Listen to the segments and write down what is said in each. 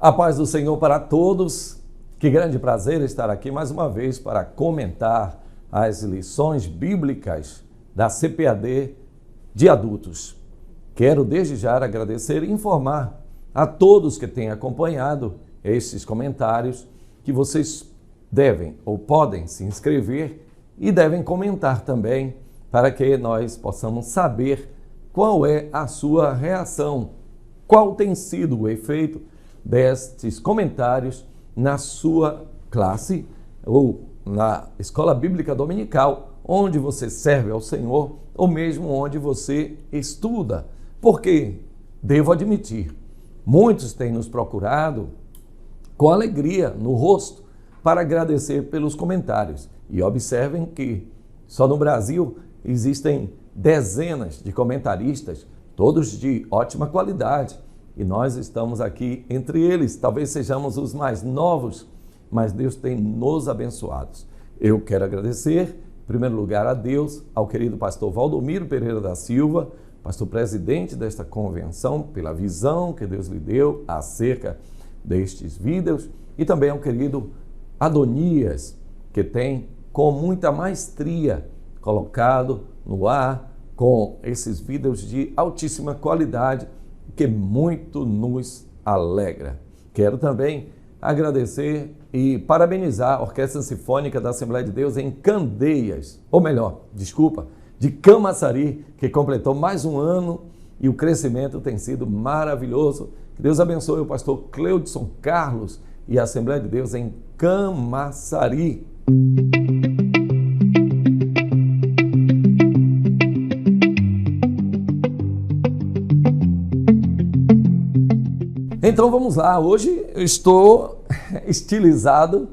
A paz do Senhor para todos. Que grande prazer estar aqui mais uma vez para comentar as lições bíblicas da CPAD de adultos. Quero desde já agradecer e informar a todos que têm acompanhado estes comentários que vocês devem ou podem se inscrever e devem comentar também para que nós possamos saber qual é a sua reação, qual tem sido o efeito destes comentários na sua classe ou na escola bíblica dominical, onde você serve ao Senhor ou mesmo onde você estuda. Porque, devo admitir, muitos têm nos procurado com alegria no rosto para agradecer pelos comentários. E observem que só no Brasil existem dezenas de comentaristas, todos de ótima qualidade. E nós estamos aqui entre eles, talvez sejamos os mais novos, mas Deus tem nos abençoado. Eu quero agradecer, em primeiro lugar, a Deus, ao querido pastor Valdomiro Pereira da Silva, pastor presidente desta convenção, pela visão que Deus lhe deu acerca destes vídeos, e também ao querido Adonias, que tem com muita maestria colocado no ar com esses vídeos de altíssima qualidade, que muito nos alegra. Quero também agradecer e parabenizar a Orquestra Sinfônica da Assembleia de Deus em Candeias, ou melhor, de Camaçari, que completou mais um ano e o crescimento tem sido maravilhoso. Que Deus abençoe o pastor Cleudson Carlos e a Assembleia de Deus em Camaçari. Então vamos lá, hoje eu estou estilizado,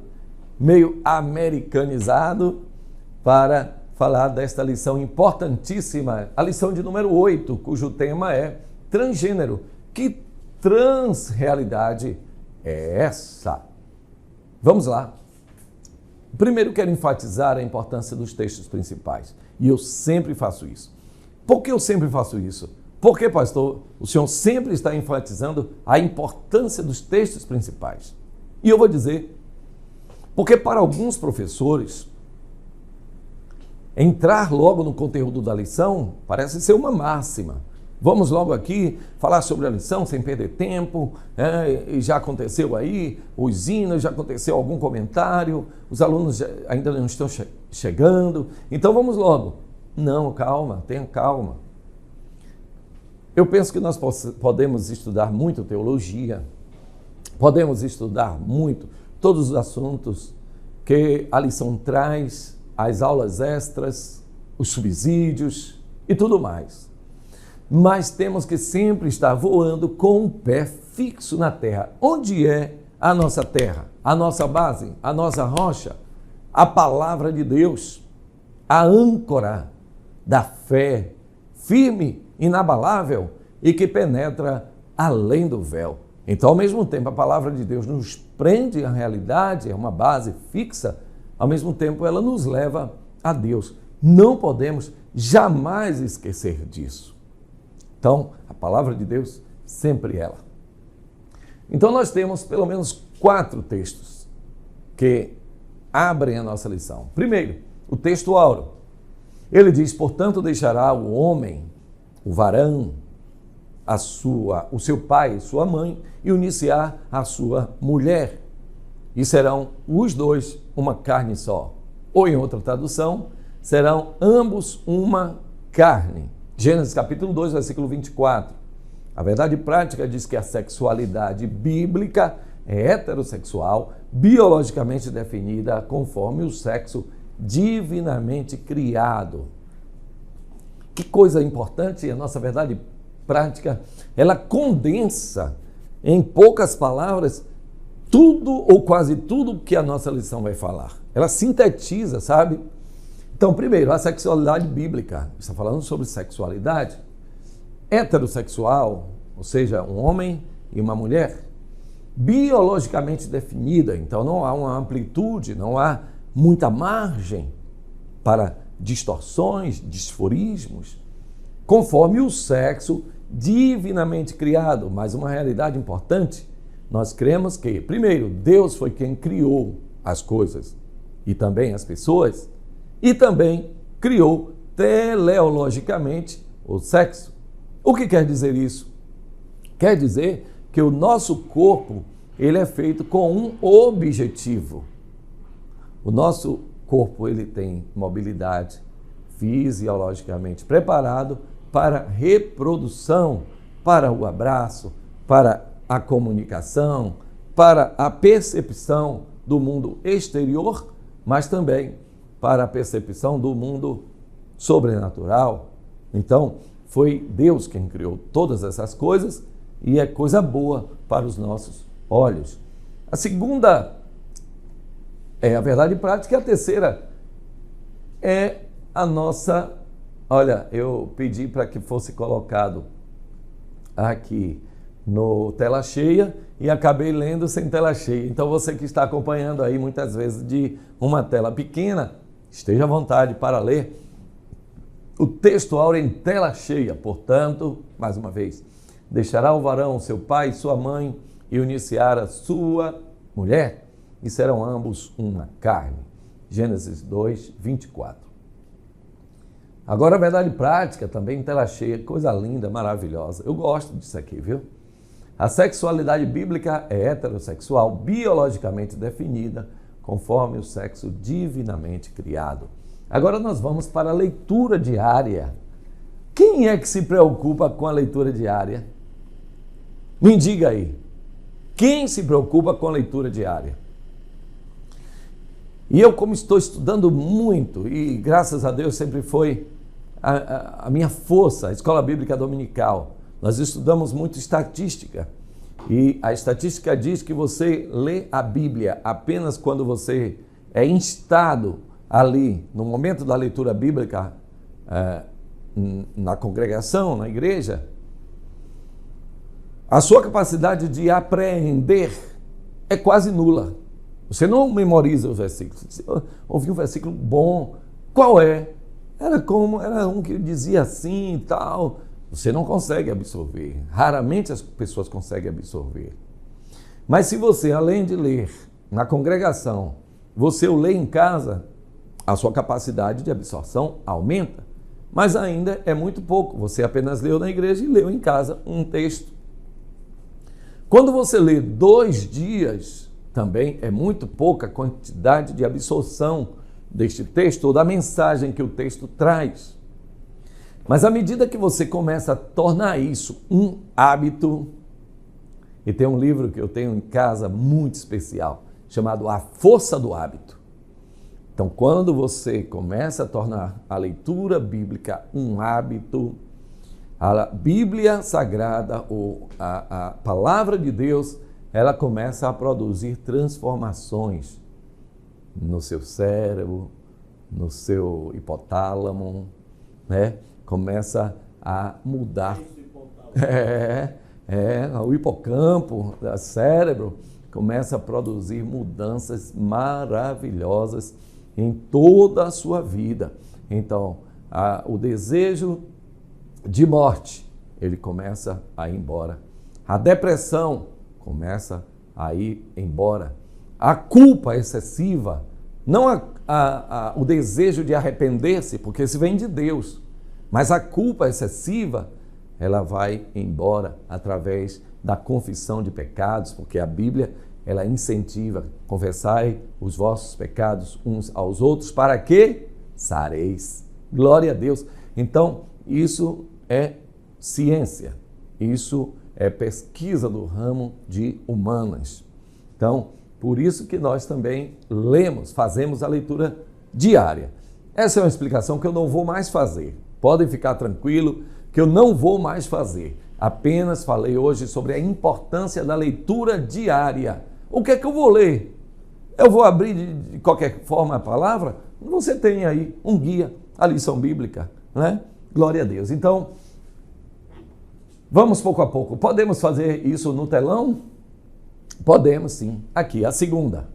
meio americanizado, para falar desta lição importantíssima, a lição de número 8, cujo tema é transgênero. Que transrealidade é essa? Vamos lá. Primeiro quero enfatizar a importância dos textos principais, e eu sempre faço isso. Por que eu sempre faço isso? Porque, pastor, o senhor sempre está enfatizando a importância dos textos principais. E eu vou dizer, porque para alguns professores, entrar logo no conteúdo da lição parece ser uma máxima. Vamos logo aqui falar sobre a lição sem perder tempo, e já aconteceu aí os hinos, já aconteceu algum comentário, os alunos ainda não estão chegando, então vamos logo. Não, calma, tenha calma. Eu penso que nós podemos estudar muito teologia, podemos estudar muito todos os assuntos que a lição traz, as aulas extras, os subsídios e tudo mais. Mas temos que sempre estar voando com o pé fixo na terra. Onde é a nossa terra, a nossa base, a nossa rocha? A palavra de Deus, a âncora da fé, firme, inabalável e que penetra além do véu. Então, ao mesmo tempo, a palavra de Deus nos prende à realidade, é uma base fixa, ao mesmo tempo ela nos leva a Deus. Não podemos jamais esquecer disso. Então, a palavra de Deus, sempre ela. Então, nós temos pelo menos 4 textos que abrem a nossa lição. Primeiro, o texto áureo. Ele diz, portanto, deixará o homem, o varão, o seu pai e sua mãe, e unir-se-á a sua mulher, e serão os dois uma carne só. Ou em outra tradução, serão ambos uma carne. Gênesis capítulo 2, versículo 24. A verdade prática diz que a sexualidade bíblica é heterossexual, biologicamente definida conforme o sexo divinamente criado. Que coisa importante, a nossa verdade prática, ela condensa em poucas palavras tudo ou quase tudo que a nossa lição vai falar. Ela sintetiza, sabe? Então, primeiro, a sexualidade bíblica. Está falando sobre sexualidade heterossexual, ou seja, um homem e uma mulher, biologicamente definida. Então, não há uma amplitude, não há muita margem para distorções, disforismos, conforme o sexo divinamente criado. Mas uma realidade importante, nós cremos que, primeiro, Deus foi quem criou as coisas e também as pessoas, e também criou teleologicamente o sexo. O que quer dizer isso? Quer dizer que o nosso corpo, ele é feito com um objetivo. O nosso corpo, ele tem mobilidade, fisiologicamente preparado para reprodução, para o abraço, para a comunicação, para a percepção do mundo exterior, mas também para a percepção do mundo sobrenatural. Então, foi Deus quem criou todas essas coisas e é coisa boa para os nossos olhos. A segunda é a verdade prática e a terceira é a nossa... Olha, eu pedi para que fosse colocado aqui no tela cheia e acabei lendo sem tela cheia. Então você que está acompanhando aí muitas vezes de uma tela pequena, esteja à vontade para ler o texto áureo em tela cheia. Portanto, mais uma vez, deixará o varão seu pai e sua mãe e unir-se-á a sua mulher e serão ambos uma carne. Gênesis 2, 24. Agora a verdade prática também em tela cheia, coisa linda, maravilhosa. Eu gosto disso aqui, viu? A sexualidade bíblica é heterossexual, biologicamente definida, conforme o sexo divinamente criado. Agora nós vamos para a leitura diária. Quem é que se preocupa com a leitura diária? Me diga aí. Quem se preocupa com a leitura diária? E eu, como estou estudando muito, e graças a Deus sempre foi a minha força, a Escola Bíblica Dominical, nós estudamos muito estatística. E a estatística diz que você lê a Bíblia apenas quando você é instado ali, no momento da leitura bíblica, na congregação, na igreja, a sua capacidade de apreender é quase nula. Você não memoriza os versículos. Você ouviu um versículo bom. Qual é? Era um que dizia assim e tal. Você não consegue absorver. Raramente as pessoas conseguem absorver. Mas se você, além de ler na congregação, você o lê em casa, a sua capacidade de absorção aumenta. Mas ainda é muito pouco. Você apenas leu na igreja e leu em casa um texto. Quando você lê 2 dias, também é muito pouca quantidade de absorção deste texto ou da mensagem que o texto traz. Mas à medida que você começa a tornar isso um hábito, e tem um livro que eu tenho em casa muito especial, chamado A Força do Hábito. Então, quando você começa a tornar a leitura bíblica um hábito, a Bíblia Sagrada, ou a Palavra de Deus, ela começa a produzir transformações no seu cérebro, no seu hipotálamo, né? Começa a mudar. O hipocampo, o cérebro, começa a produzir mudanças maravilhosas em toda a sua vida. Então, o desejo de morte, ele começa a ir embora. A depressão começa a ir embora. A culpa excessiva, não o desejo de arrepender-se, porque isso vem de Deus, mas a culpa excessiva, ela vai embora através da confissão de pecados, porque a Bíblia, ela incentiva, confessai os vossos pecados uns aos outros, para que sareis. Glória a Deus. Então, isso é ciência, isso é pesquisa do ramo de humanas. Então, por isso que nós também lemos, fazemos a leitura diária. Essa é uma explicação que eu não vou mais fazer. Podem ficar tranquilos que eu não vou mais fazer. Apenas falei hoje sobre a importância da leitura diária. O que é que eu vou ler? Eu vou abrir de qualquer forma a palavra? Você tem aí um guia, a lição bíblica, né? Glória a Deus. Então, vamos pouco a pouco. Podemos fazer isso no telão? Podemos sim. Aqui, a segunda.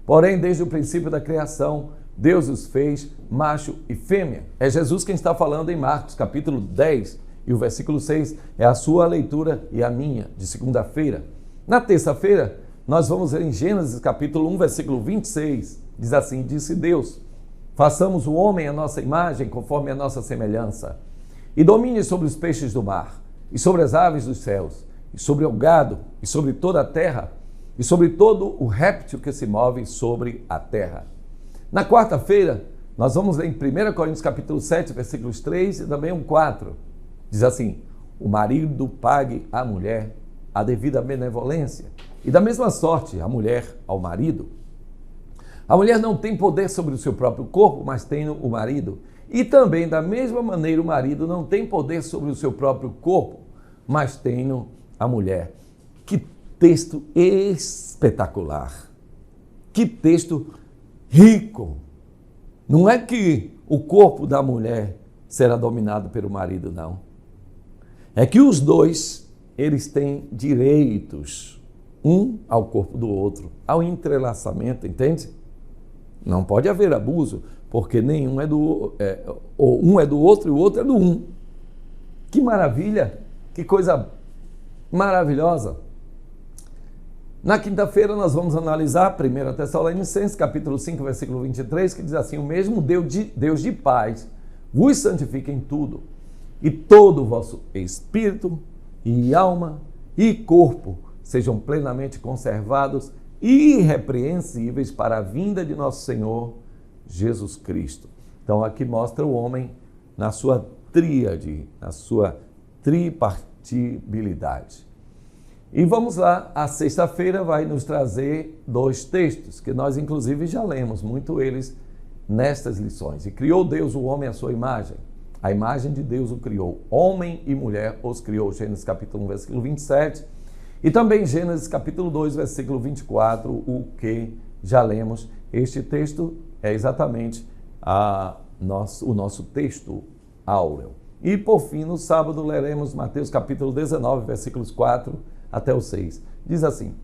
Porém, desde o princípio da criação, Deus os fez macho e fêmea. É Jesus quem está falando em Marcos, capítulo 10, e o versículo 6 é a sua leitura e a minha, de segunda-feira. Na terça-feira, nós vamos ver em Gênesis capítulo 1, versículo 26, diz assim, disse Deus, façamos o homem à nossa imagem, conforme a nossa semelhança, e domine sobre os peixes do mar, e sobre as aves dos céus, e sobre o gado, e sobre toda a terra, e sobre todo o réptil que se move sobre a terra. Na quarta-feira, nós vamos ler em 1 Coríntios capítulo 7, versículos 3 e também 4. Diz assim, o marido pague à mulher a devida benevolência, e da mesma sorte a mulher ao marido. A mulher não tem poder sobre o seu próprio corpo, mas tem o marido. E também, da mesma maneira, o marido não tem poder sobre o seu próprio corpo, mas tem a mulher. Que texto espetacular! Que texto rico! Não é que o corpo da mulher será dominado pelo marido, não. É que os dois, eles têm direitos, um ao corpo do outro, ao entrelaçamento, entende? Não pode haver abuso, porque nenhum um é do outro e o outro é do um. Que maravilha, que coisa maravilhosa. Na quinta-feira nós vamos analisar 1 Tessalonicenses, capítulo 5, versículo 23, que diz assim, o mesmo Deus de paz vos santifique em tudo, e todo o vosso espírito e alma e corpo sejam plenamente conservados e irrepreensíveis para a vinda de nosso Senhor Jesus Cristo. Então aqui mostra o homem na sua tríade, na sua tripartibilidade. E vamos lá, a sexta-feira vai nos trazer 2 textos, que nós inclusive já lemos, muito eles nestas lições. E criou Deus o homem à sua imagem. A imagem de Deus o criou. Homem e mulher os criou. Gênesis capítulo 1, versículo 27. E também Gênesis capítulo 2, versículo 24, o que já lemos. Este texto é exatamente o nosso texto áureo. E por fim, no sábado, leremos Mateus capítulo 19, versículos 4 até o 6. Diz assim,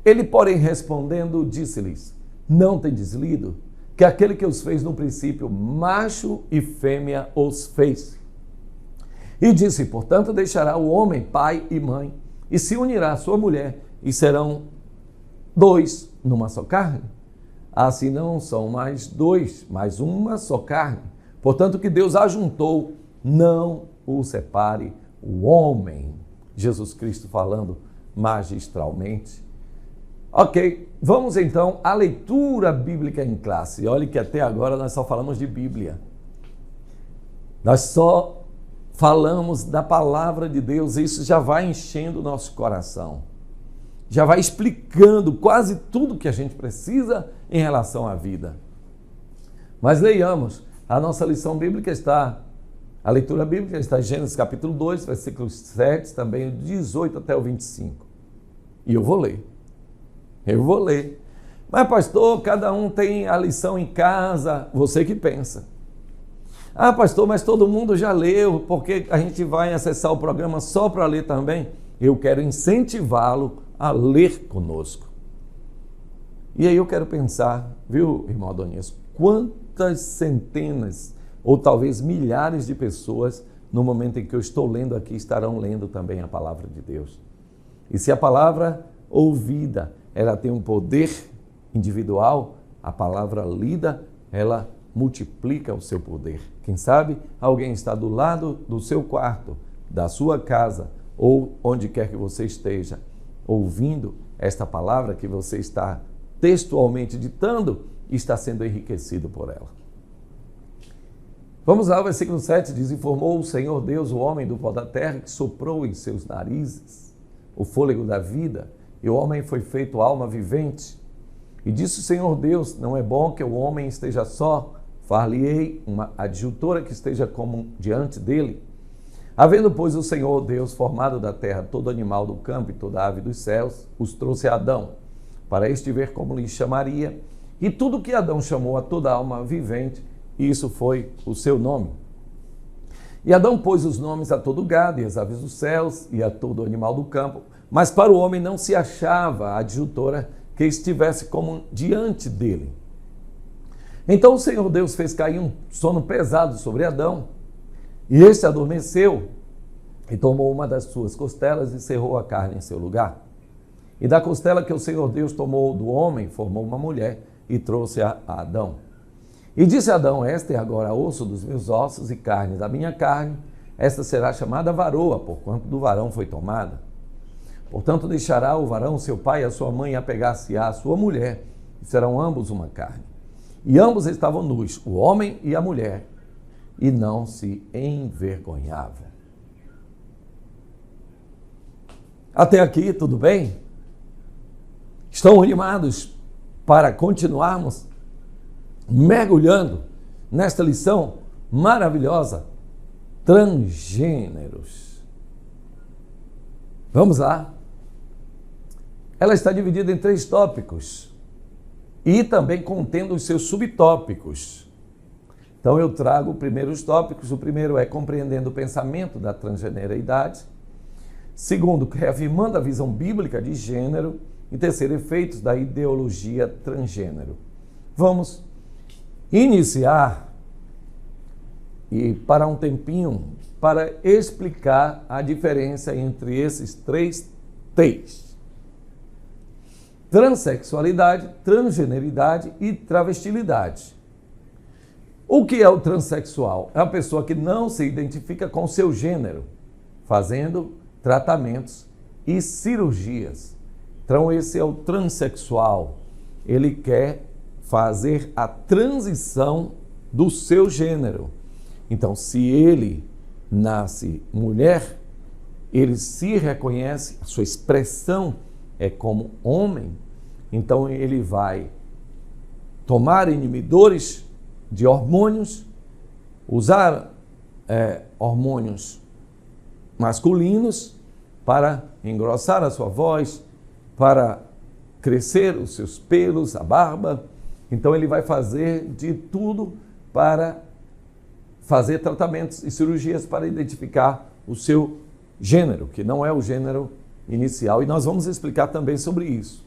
ele, porém, respondendo, disse-lhes, não tendes lido que aquele que os fez no princípio, macho e fêmea os fez. E disse, portanto, deixará o homem pai e mãe, e se unirá à sua mulher, e serão 2 numa só carne. Assim não são mais 2, mas uma só carne. Portanto, que Deus ajuntou, não o separe o homem. Jesus Cristo falando magistralmente. Ok, vamos então à leitura bíblica em classe. Olhe que até agora nós só falamos de Bíblia. Nós só falamos da palavra de Deus, e isso já vai enchendo o nosso coração. Já vai explicando quase tudo que a gente precisa em relação à vida. Mas leiamos, a nossa lição bíblica a leitura bíblica está em Gênesis capítulo 2, versículos 7, também 18 até o 25. E eu vou ler. Mas pastor, cada um tem a lição em casa, você que pensa. Ah pastor, mas todo mundo já leu, porque a gente vai acessar o programa só para ler também? Eu quero incentivá-lo a ler conosco. E aí eu quero pensar, viu, irmão Adonias, quantas centenas ou talvez milhares de pessoas, no momento em que eu estou lendo aqui, estarão lendo também a palavra de Deus. E se a palavra ouvida, ela tem um poder individual, a palavra lida, ela multiplica o seu poder. Quem sabe alguém está do lado do seu quarto, da sua casa, ou onde quer que você esteja, ouvindo esta palavra que você está textualmente ditando e está sendo enriquecido por ela. Vamos lá, o versículo 7 diz, informou o Senhor Deus o homem do pó da terra, que soprou em seus narizes o fôlego da vida, e o homem foi feito alma vivente. E disse o Senhor Deus, não é bom que o homem esteja só, far-lhe-ei uma adjutora que esteja como diante dele. Havendo, pois, o Senhor Deus formado da terra todo animal do campo e toda ave dos céus, os trouxe a Adão, para este ver como lhe chamaria, e tudo que Adão chamou a toda alma vivente, isso foi o seu nome. E Adão pôs os nomes a todo gado e às aves dos céus e a todo animal do campo, mas para o homem não se achava a adjutora que estivesse como diante dele. Então o Senhor Deus fez cair um sono pesado sobre Adão, e este adormeceu, e tomou uma das suas costelas e cerrou a carne em seu lugar. E da costela que o Senhor Deus tomou do homem, formou uma mulher e trouxe a Adão. E disse Adão: esta é agora osso dos meus ossos e carne da minha carne, esta será chamada varoa, porquanto do varão foi tomada. Portanto, deixará o varão seu pai e a sua mãe, e apegar-se-á à sua mulher, e serão ambos uma carne. E ambos estavam nus, o homem e a mulher, e não se envergonhavam. Até aqui, tudo bem? Estão animados para continuarmos mergulhando nesta lição maravilhosa? Transgêneros. Vamos lá. Ela está dividida em 3 tópicos e também contendo os seus subtópicos. Então eu trago primeiro os tópicos. O primeiro é compreendendo o pensamento da transgeneridade. Segundo, reafirmando a visão bíblica de gênero. E terceiro, efeitos da ideologia transgênero. Vamos iniciar e parar um tempinho para explicar a diferença entre esses 3 T's. Transsexualidade, transgeneridade e travestilidade. O que é o transexual? É a pessoa que não se identifica com o seu gênero, fazendo tratamentos e cirurgias. Então esse é o transexual. Ele quer fazer a transição do seu gênero. Então, se ele nasce mulher, ele se reconhece, a sua expressão é como homem, então ele vai tomar inibidores de hormônios, usar hormônios masculinos para engrossar a sua voz, para crescer os seus pelos, a barba. Então ele vai fazer de tudo para fazer tratamentos e cirurgias para identificar o seu gênero, que não é o gênero inicial, e nós vamos explicar também sobre isso.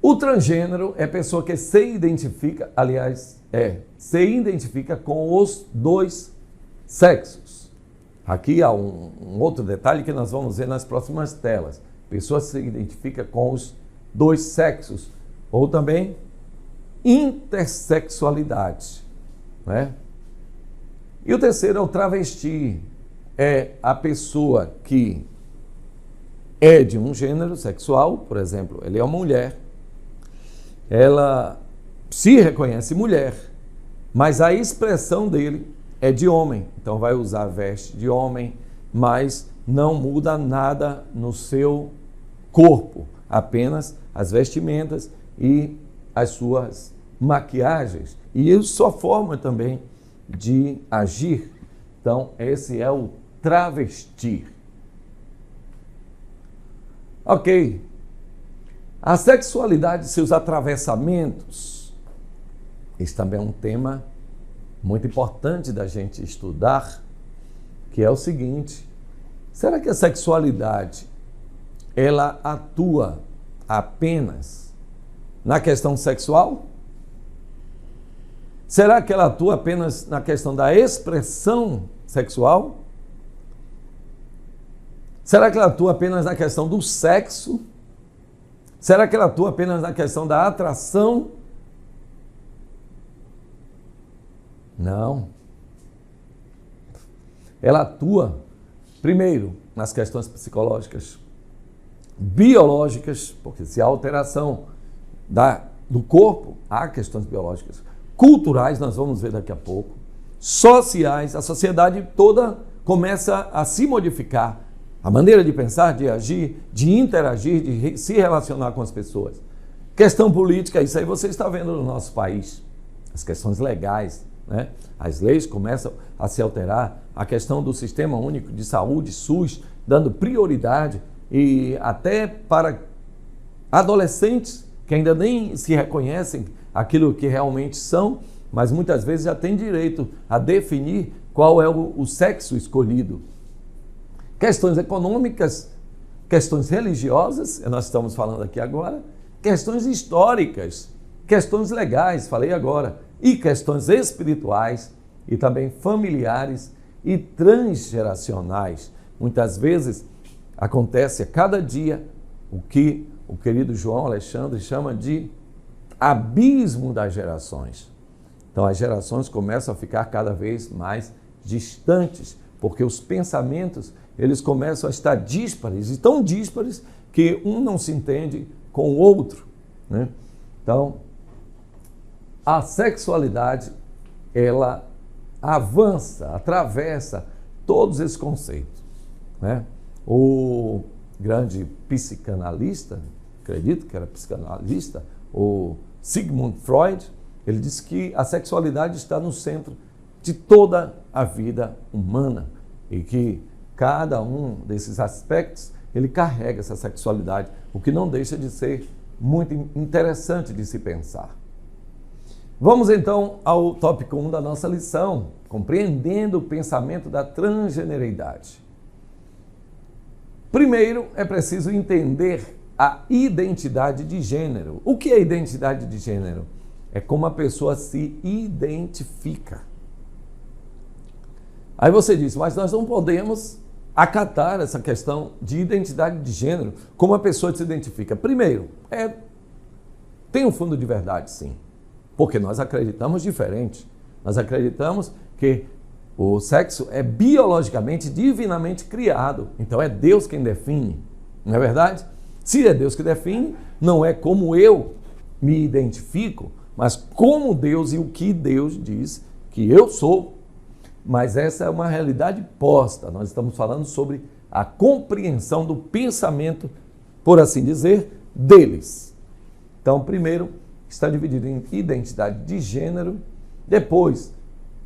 O transgênero é a pessoa que se identifica, se identifica com os 2 sexos. Aqui há um outro detalhe que nós vamos ver nas próximas telas. A pessoa se identifica com os 2 sexos, ou também intersexualidade, né? E o terceiro é o travesti. É a pessoa que é de um gênero sexual, por exemplo, ele é uma mulher, ela se reconhece mulher, mas a expressão dele é de homem, então vai usar veste de homem, mas não muda nada no seu corpo, apenas as vestimentas e as suas maquiagens e a sua forma também de agir. Então, esse é o travesti. Ok. A sexualidade e seus atravessamentos. Esse também é um tema muito importante da gente estudar, que é o seguinte: será que a sexualidade ela atua apenas na questão sexual? Será que ela atua apenas na questão da expressão sexual? Será que ela atua apenas na questão do sexo? Será que ela atua apenas na questão da atração? Não. Ela atua, primeiro, nas questões psicológicas, biológicas, porque se há alteração do corpo, há questões biológicas, culturais, nós vamos ver daqui a pouco, sociais, a sociedade toda começa a se modificar, a maneira de pensar, de agir, de interagir, de se relacionar com as pessoas. Questão política, isso aí você está vendo no nosso país, as questões legais, né? As leis começam a se alterar, a questão do Sistema Único de Saúde, SUS, dando prioridade e até para adolescentes que ainda nem se reconhecem aquilo que realmente são, mas muitas vezes já têm direito a definir qual é o sexo escolhido. Questões econômicas, questões religiosas, nós estamos falando aqui agora, questões históricas, questões legais, falei agora, e questões espirituais e também familiares e transgeracionais. Muitas vezes acontece a cada dia o que o querido João Alexandre chama de abismo das gerações. Então as gerações começam a ficar cada vez mais distantes, porque os pensamentos eles começam a estar díspares, e tão díspares que um não se entende com o outro, né? Então, a sexualidade, ela avança, atravessa todos esses conceitos, né? O grande psicanalista, acredito que era psicanalista, o Sigmund Freud, ele disse que a sexualidade está no centro de toda a vida humana e que cada um desses aspectos ele carrega essa sexualidade, o que não deixa de ser muito interessante de se pensar. Vamos então ao tópico 1 da nossa lição, compreendendo o pensamento da transgeneridade. Primeiro, é preciso entender a identidade de gênero. O que é identidade de gênero? É como a pessoa se identifica. Aí você diz, mas nós não podemos acatar essa questão de identidade de gênero, como a pessoa se identifica. Primeiro, tem um fundo de verdade, sim, porque nós acreditamos diferente. Nós acreditamos que o sexo é biologicamente, divinamente criado. Então é Deus quem define, não é verdade? Se é Deus que define, não é como eu me identifico, mas como Deus e o que Deus diz que eu sou. Mas essa é uma realidade posta. Nós estamos falando sobre a compreensão do pensamento, por assim dizer, deles. Então, primeiro, está dividido em identidade de gênero, depois,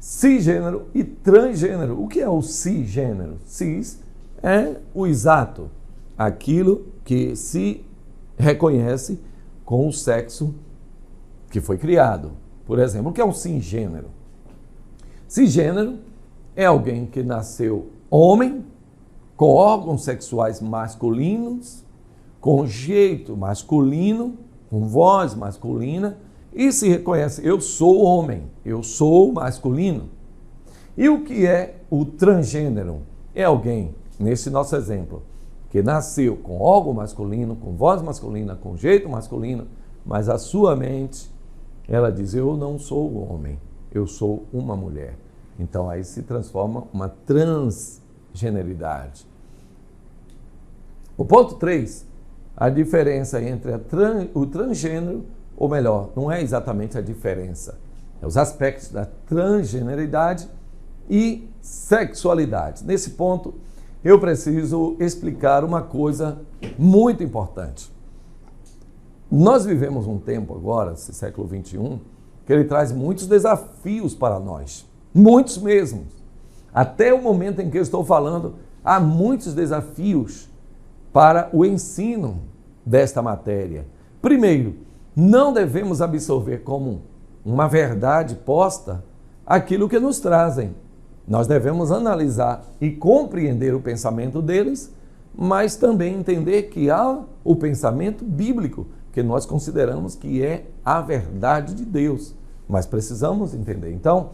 cisgênero e transgênero. O que é o cisgênero? Cis é o exato, aquilo que se reconhece com o sexo que foi criado. Por exemplo, o que é um cisgênero? Cisgênero é alguém que nasceu homem, com órgãos sexuais masculinos, com jeito masculino, com voz masculina, e se reconhece, eu sou homem, eu sou masculino. E o que é o transgênero? É alguém, nesse nosso exemplo, que nasceu com órgão masculino, com voz masculina, com jeito masculino, mas a sua mente, ela diz, eu não sou homem, eu sou uma mulher. Então aí se transforma uma transgeneridade. O ponto 3, a diferença entre o transgênero, ou melhor, não é exatamente a diferença, é os aspectos da transgeneridade e sexualidade. Nesse ponto, eu preciso explicar uma coisa muito importante. Nós vivemos um tempo agora, esse século XXI, que ele traz muitos desafios para nós. Muitos mesmo. Até o momento em que eu estou falando, há muitos desafios para o ensino desta matéria. Primeiro, não devemos absorver como uma verdade posta aquilo que nos trazem. Nós devemos analisar e compreender o pensamento deles, mas também entender que há o pensamento bíblico, que nós consideramos que é a verdade de Deus. Mas precisamos entender. Então,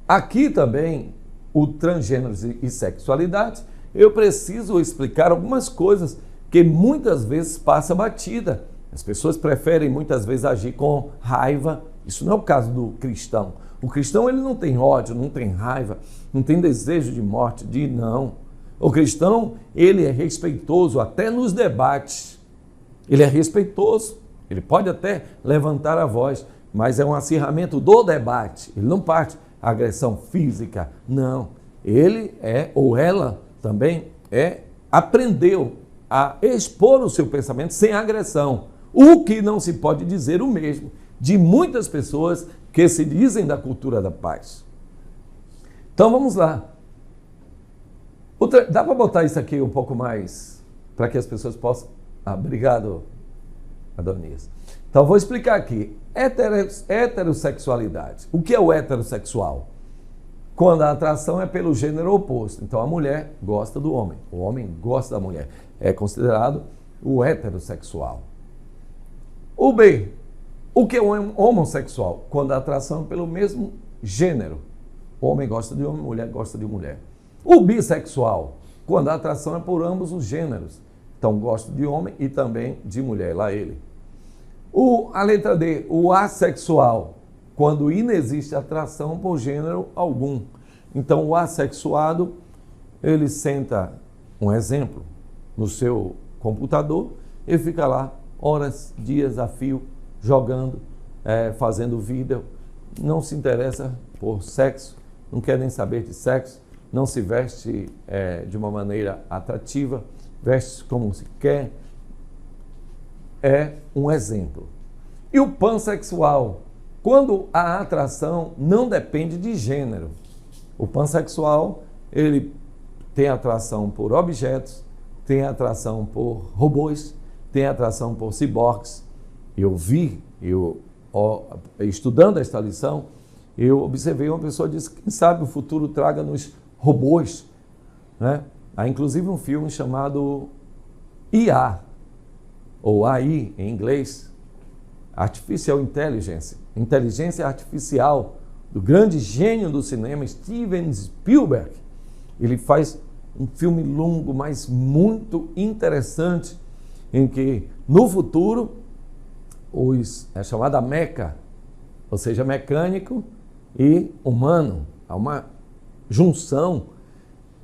aqui também, o transgênero e sexualidade, eu preciso explicar algumas coisas que muitas vezes passa batida. As pessoas preferem muitas vezes agir com raiva. Isso não é o caso do cristão. O cristão ele não tem ódio, não tem raiva, não tem desejo de morte, não. O cristão ele é respeitoso até nos debates. Ele é respeitoso. Ele pode até levantar a voz, mas é um acirramento do debate. Ele não parte agressão física, não. Ele ou ela também aprendeu a expor o seu pensamento sem agressão. O que não se pode dizer o mesmo de muitas pessoas que se dizem da cultura da paz. Então vamos lá. Dá para botar isso aqui um pouco mais para que as pessoas possam... obrigado, Adonias. Então vou explicar aqui. Heterossexualidade. O que é o heterossexual? Quando a atração é pelo gênero oposto. Então a mulher gosta do homem, o homem gosta da mulher. É considerado o heterossexual. O B. O que é o homossexual? Quando a atração é pelo mesmo gênero. O homem gosta de homem, a mulher gosta de mulher. O bissexual. quando a atração é por ambos os gêneros. Então, gosto de homem e também de mulher, lá ele. A letra D, o assexual, quando inexiste atração por gênero algum. Então, o assexuado, ele senta, um exemplo, no seu computador e fica lá horas, dias a fio, jogando, fazendo vídeo, não se interessa por sexo, não quer nem saber de sexo, não se veste de uma maneira atrativa, veste como se quer, é um exemplo. E o pansexual, quando a atração não depende de gênero. O pansexual, ele tem atração por objetos, tem atração por robôs, tem atração por ciborgues. Estudando esta lição, eu observei uma pessoa que disse, quem sabe o futuro traga-nos robôs, né? Há inclusive um filme chamado IA, ou AI em inglês, Artificial Intelligence, inteligência artificial, do grande gênio do cinema, Steven Spielberg. Ele faz um filme longo, mas muito interessante, em que no futuro é chamada meca, ou seja, mecânico e humano. Há uma junção,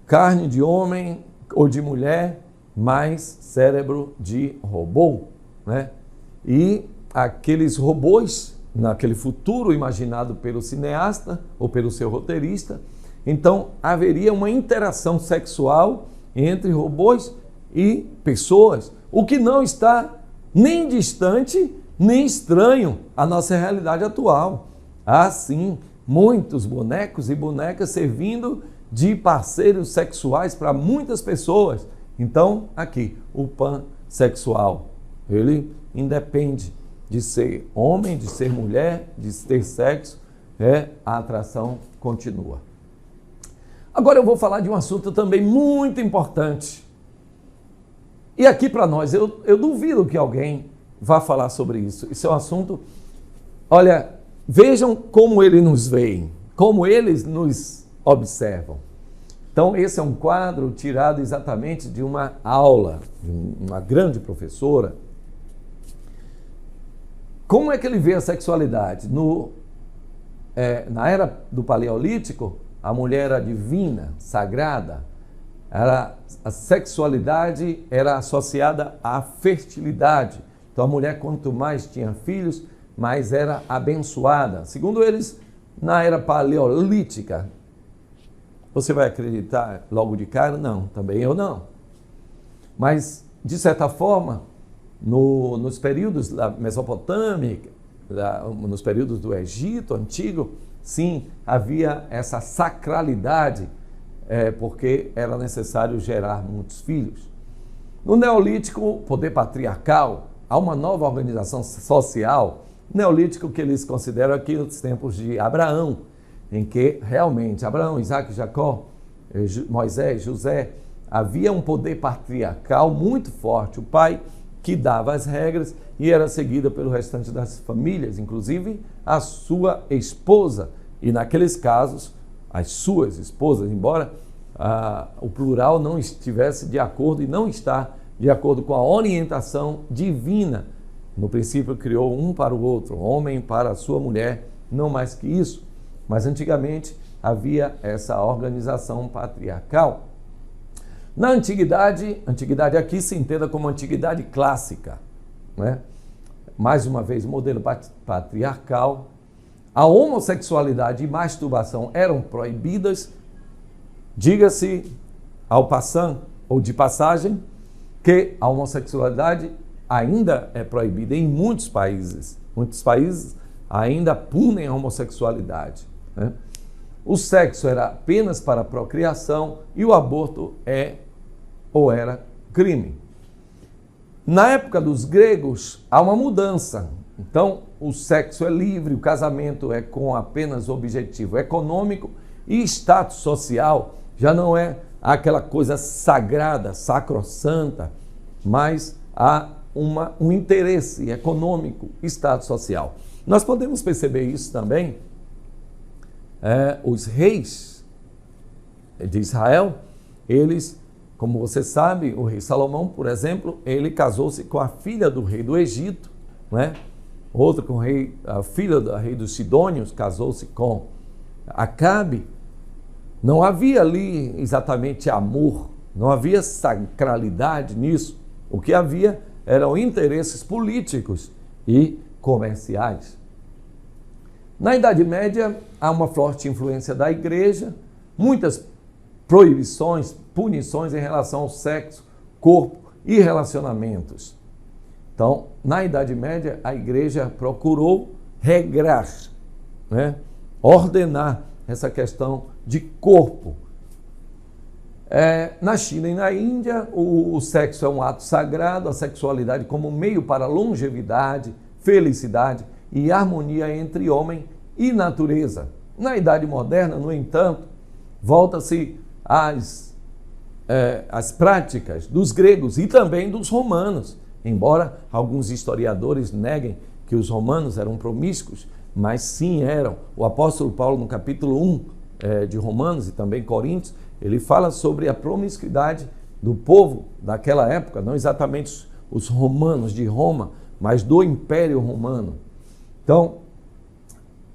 carne de homem ou de mulher, mais cérebro de robô, né? E aqueles robôs, naquele futuro imaginado pelo cineasta ou pelo seu roteirista, então haveria uma interação sexual entre robôs e pessoas, o que não está nem distante, nem estranho à nossa realidade atual. Há sim muitos bonecos e bonecas servindo de parceiros sexuais para muitas pessoas. Então, aqui, o pansexual, ele independe de ser homem, de ser mulher, de ter sexo, a atração continua. Agora eu vou falar de um assunto também muito importante. E aqui para nós, eu duvido que alguém vá falar sobre isso. Isso é um assunto, olha, vejam como ele nos veem, como eles nos observam. Então, esse é um quadro tirado exatamente de uma aula, de uma grande professora. Como é que ele vê a sexualidade? Na era do Paleolítico, a mulher era divina, sagrada. A sexualidade era associada à fertilidade. Então, a mulher, quanto mais tinha filhos, mais era abençoada. Segundo eles, na era paleolítica, você vai acreditar logo de cara? Não, também eu não. Mas, de certa forma, nos períodos da Mesopotâmia, nos períodos do Egito Antigo, sim, havia essa sacralidade, porque era necessário gerar muitos filhos. No Neolítico, poder patriarcal, há uma nova organização social, Neolítico que eles consideram aqui os tempos de Abraão, em que realmente Abraão, Isaac, Jacó, Moisés, José, havia um poder patriarcal muito forte. O pai que dava as regras e era seguida pelo restante das famílias, inclusive a sua esposa. E naqueles casos, as suas esposas, embora o plural não estivesse de acordo e não está de acordo com a orientação divina. No princípio criou um para o outro, homem para a sua mulher, não mais que isso. Mas antigamente havia essa organização patriarcal. Na antiguidade aqui se entenda como antiguidade clássica, né? Mais uma vez, modelo patriarcal. A homossexualidade e masturbação eram proibidas. Diga-se ao passant ou de passagem que a homossexualidade ainda é proibida em muitos países. Muitos países ainda punem a homossexualidade, né? O sexo era apenas para a procriação e o aborto era crime. Na época dos gregos, há uma mudança. Então, o sexo é livre, o casamento é com apenas objetivo econômico e status social. Já não é aquela coisa sagrada, sacrossanta, mas há um interesse econômico, status social. Nós podemos perceber isso também. Os reis de Israel, eles Como você sabe, o rei Salomão, por exemplo, ele casou-se com a filha do rei do Egito, né? Outro com a filha do rei dos Sidônios, casou-se com Acabe. Não havia ali exatamente amor, não havia sacralidade nisso. O que havia eram interesses políticos e comerciais. Na Idade Média, há uma forte influência da igreja, muitas proibições, punições em relação ao sexo, corpo e relacionamentos. Então, na Idade Média, a igreja procurou regrar, né? Ordenar essa questão de corpo. Na China e na Índia, o sexo é um ato sagrado, a sexualidade como meio para longevidade, felicidade e harmonia entre homem e natureza. Na Idade Moderna, no entanto, volta-se às práticas dos gregos e também dos romanos, embora alguns historiadores neguem que os romanos eram promíscuos, mas sim eram. O apóstolo Paulo, no capítulo 1 de Romanos e também Coríntios, ele fala sobre a promiscuidade do povo daquela época, não exatamente os romanos de Roma, mas do Império Romano. Então,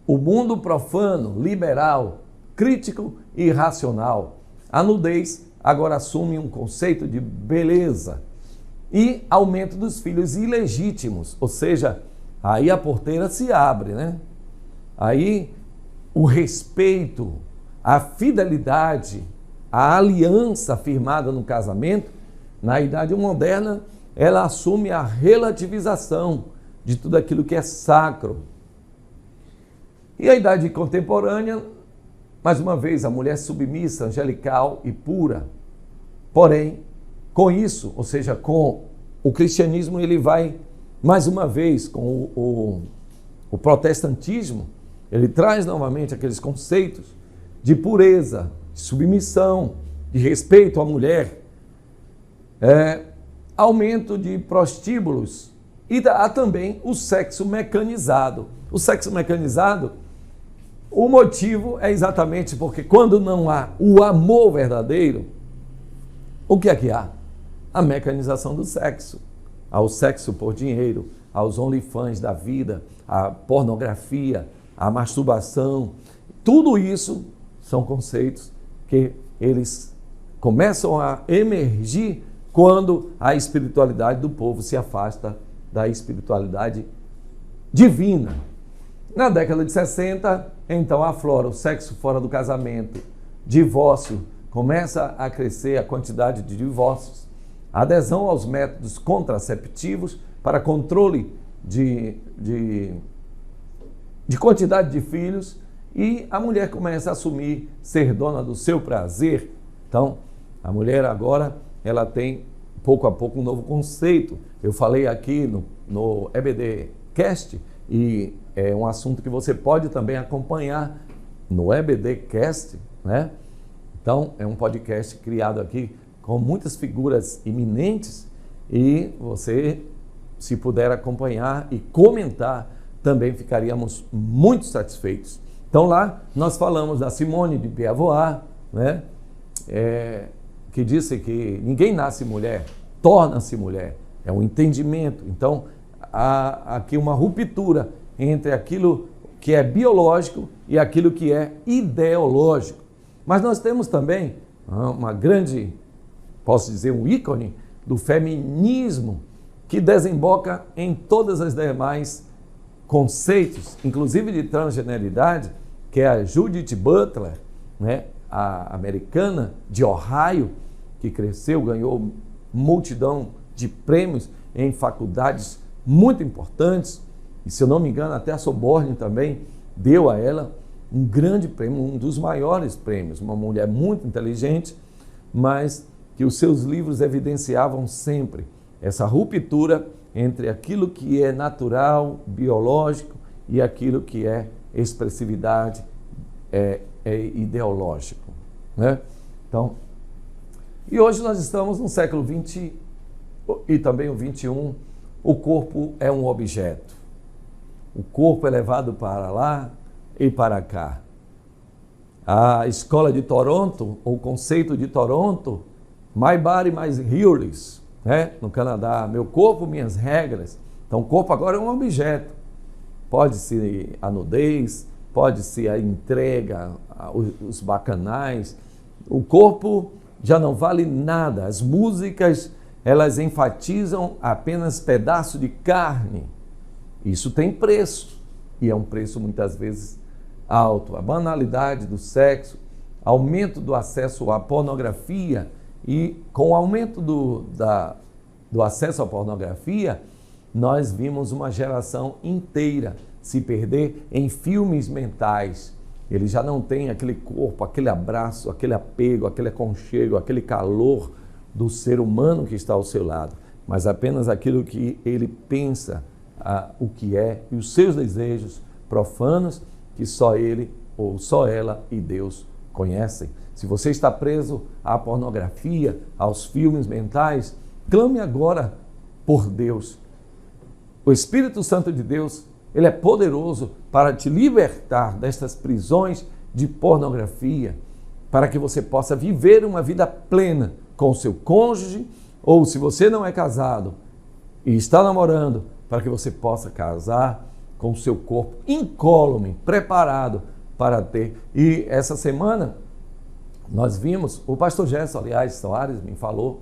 o mundo profano, liberal, crítico e racional, a nudez agora assume um conceito de beleza e aumento dos filhos ilegítimos, ou seja, aí a porteira se abre, né? Aí o respeito, a fidelidade, a aliança firmada no casamento, na Idade Moderna, ela assume a relativização de tudo aquilo que é sacro. E a Idade Contemporânea, mais uma vez, a mulher submissa, angelical e pura. Porém, com isso, ou seja, com o cristianismo, ele vai, mais uma vez, com o protestantismo, ele traz novamente aqueles conceitos de pureza, de submissão, de respeito à mulher, aumento de prostíbulos e há também o sexo mecanizado. O sexo mecanizado, o motivo é exatamente porque quando não há o amor verdadeiro, o que é que há? A mecanização do sexo. Ao sexo por dinheiro, aos OnlyFans da vida, a pornografia, a masturbação. Tudo isso são conceitos que eles começam a emergir quando a espiritualidade do povo se afasta da espiritualidade divina. Na década de 60, então aflora o sexo fora do casamento, divórcio, começa a crescer a quantidade de divórcios, adesão aos métodos contraceptivos para controle de quantidade de filhos e a mulher começa a assumir ser dona do seu prazer. Então, a mulher agora, ela tem pouco a pouco um novo conceito. Eu falei aqui no EBDcast e é um assunto que você pode também acompanhar no EBDcast, né? Então, é um podcast criado aqui com muitas figuras eminentes e você, se puder acompanhar e comentar, também ficaríamos muito satisfeitos. Então, lá nós falamos da Simone de Beauvoir, né? Que disse que ninguém nasce mulher, torna-se mulher. É um entendimento. Então, há aqui uma ruptura entre aquilo que é biológico e aquilo que é ideológico. Mas nós temos também uma grande, posso dizer, um ícone do feminismo que desemboca em todas as demais conceitos, inclusive de transgeneridade, que é a Judith Butler, né, a americana de Ohio, que cresceu, ganhou multidão de prêmios em faculdades muito importantes, e se eu não me engano até a Sorbonne também deu a ela um grande prêmio, um dos maiores prêmios, uma mulher muito inteligente, mas que os seus livros evidenciavam sempre essa ruptura entre aquilo que é natural, biológico, e aquilo que é expressividade, ideológico, né? Então, e hoje nós estamos no século XX e também o XXI, o corpo é um objeto. O corpo é levado para lá e para cá. A escola de Toronto, ou o conceito de Toronto, My Body, My Rules, né? No Canadá, meu corpo, minhas regras. Então o corpo agora é um objeto. Pode ser a nudez, pode ser a entrega, os bacanais. O corpo já não vale nada. As músicas, elas enfatizam apenas pedaço de carne. Isso tem preço, e é um preço muitas vezes alto. A banalidade do sexo, aumento do acesso à pornografia, e com o aumento do acesso à pornografia, nós vimos uma geração inteira se perder em filmes mentais. Ele já não tem aquele corpo, aquele abraço, aquele apego, aquele aconchego, aquele calor do ser humano que está ao seu lado, mas apenas aquilo que ele pensa, o que é, e os seus desejos profanos que só ele ou só ela e Deus conhecem. Se você está preso à pornografia, aos filmes mentais, clame agora por Deus. O Espírito Santo de Deus, ele é poderoso para te libertar destas prisões de pornografia, para que você possa viver uma vida plena com o seu cônjuge, ou se você não é casado e está namorando, para que você possa casar com o seu corpo incólume, preparado para ter. E essa semana nós vimos, o pastor Gerson, aliás, Soares me falou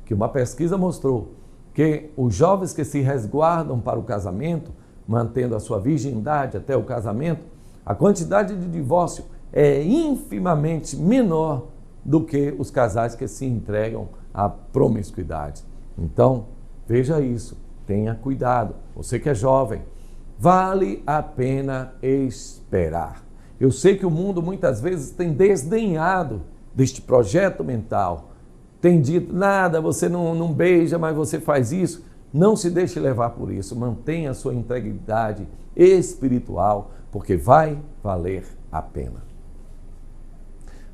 que uma pesquisa mostrou que os jovens que se resguardam para o casamento, mantendo a sua virgindade até o casamento, a quantidade de divórcio é infimamente menor do que os casais que se entregam à promiscuidade. Então, veja isso, tenha cuidado. Você que é jovem, vale a pena esperar. Eu sei que o mundo muitas vezes tem desdenhado deste projeto mental, tem dito, nada, você não beija, mas você faz isso. Não se deixe levar por isso, mantenha a sua integridade espiritual, porque vai valer a pena.